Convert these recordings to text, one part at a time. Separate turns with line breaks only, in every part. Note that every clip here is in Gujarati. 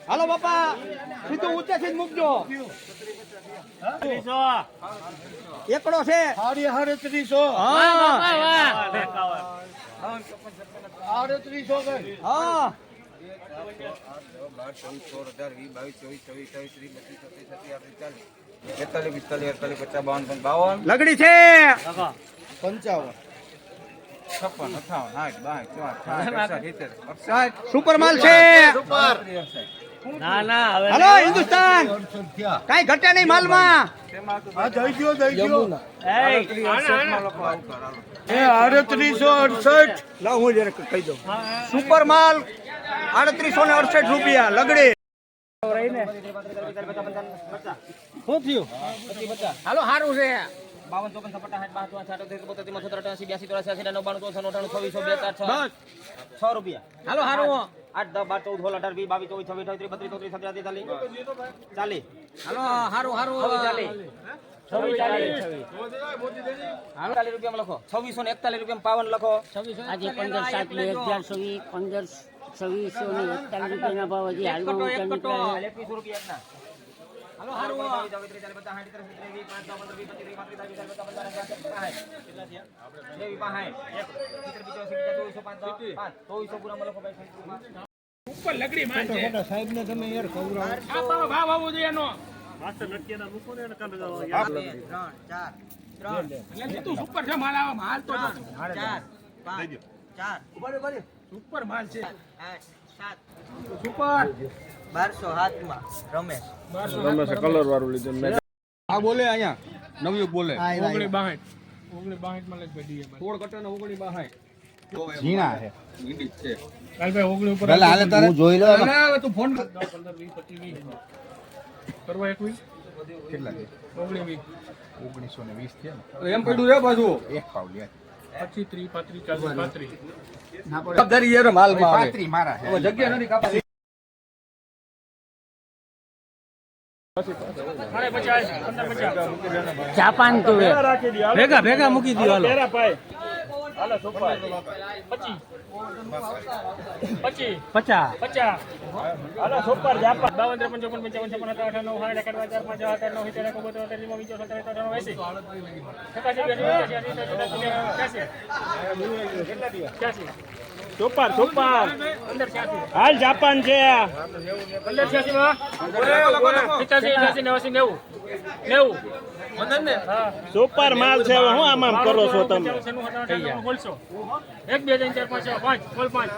હાલો બાપા સીધું ઊંચેથી જ મૂકજો. એકડો છે
350.
હા હા
52.
લગડી છે
55.
સુપર માલ છે.
ના ના હવે
હાલો હિન્દુસ્તાન કઈ ઘટે નહીં માલમાં.
આ જઈ ગયો
એય,
3868.
લાવ હું જરા કહી દઉં. સુપર માલ 3868 રૂપિયા લગડી.
શું થયું?
હાલો સારું છે
52 54 55 58 72 73 74 85 96 99 6 રૂપિયા.
હાલો સારું
8 10 12 14 16 18 20 22 23 24 32 33 40.
હાલો સારું સારું
40 રૂપિયામાં લખો 2641 રૂપિયામાં 52 લખો.
આજે 15/7/2024 2641 ભાવ હજી હાલમાં ઊંચા નીકળ્યા છે.
21 રૂપિયા હાલો હારું
ઉપર લગડી માલ છે
સાહેબ ને તમે યાર ખવડાવો.
આ ભાવ આવવો જોઈએ એનો. તું સુપર છે માલ આવે માલ તો 4 સુપર માલ છે સુપર
1200 હાથમાં રમેશ
કલર વાળું લીધું મેં.
આ બોલે અહીંયા નવયુગ બોલે
1962
માં લઈ ગઈ થોડ કટનો 1962
ઝીણા છે.
ઈંડી છે
કાલભાઈ 19 ઉપર
ભલે હાલે તારે
હું જોઈ લઉં.
ના તું ફોન
15 20 25 કરવા 21 કેટલા છે 19 1920 થયા ને
એમ પડ્યું રે પાછું
એક પાવ લે
25 30 40 35
ના પડે
જવાબદારી યાર માલમાં આવે
35 મારા છે.
હવે જગ્યા નથી કાપા
જાપાન તુવેર
ભેગા ભેગા મૂકી દો હાલો
હાલો સુપર 25 25
50
50 હાલો સુપર જાપાન 52 55 55 58 સુપર સુપર હાલ જાપાન છે 15 સુપર માલ છે હવે હું આમ કરો છો તમે એક બે ત્રણ ચાર પાંચ પાંચ બોલ પાંચ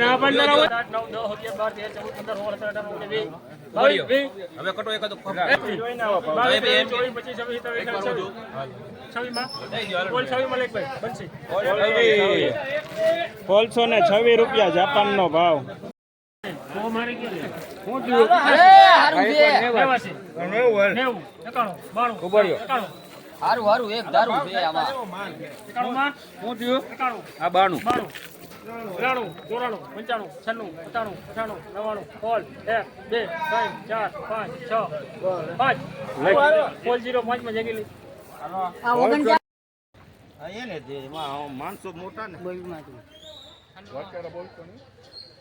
ના પાંચ 9 10 11 12 13 14 15 16 17 18 19 20
હવે કટો એકાદો
25 પોલસો ને 26 રૂપિયા જાપાન નો ભાવ
હારું હારું એક દારૂ છે આમાં
શું થયું આ 92
93 94 95 96 97 98 99 પોલ 1 2 3 4 5 6 5 પોલ 05 માં જગી
આ 49
એને દે માણસો મોટા ને
બોલમાં તું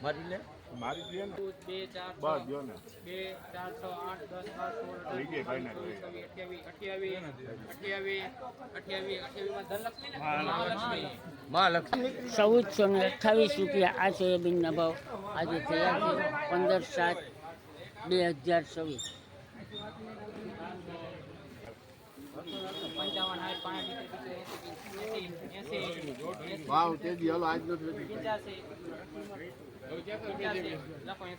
મારી લે
મારી દે ને 2 4 બસ જો ને 2 4 6 8 10 12 16
મહાલક્ષ્મી
1428 રૂપિયા આ સોયાબીનના ભાવ આજે થયા છે 15/7/2024
ભાવ તેજી હાલો આજ નથી
1380 રૂપિયા
5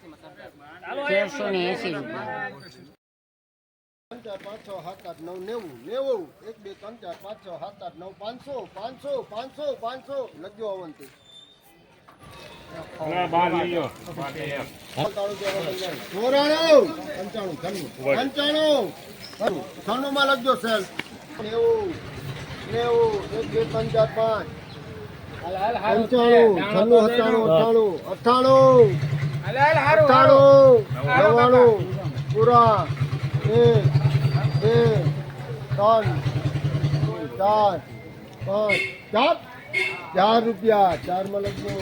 6 7 8 9 90 1 2 3 4 5 6 7 8 9 500 લગ્યો અવંતી
બાર લીયો
95 માં લખજો સેલ 90 1 2 3 4 5 98 પૂરા 1 2 3 4 5 4 રૂપિયા 4 માં લખજો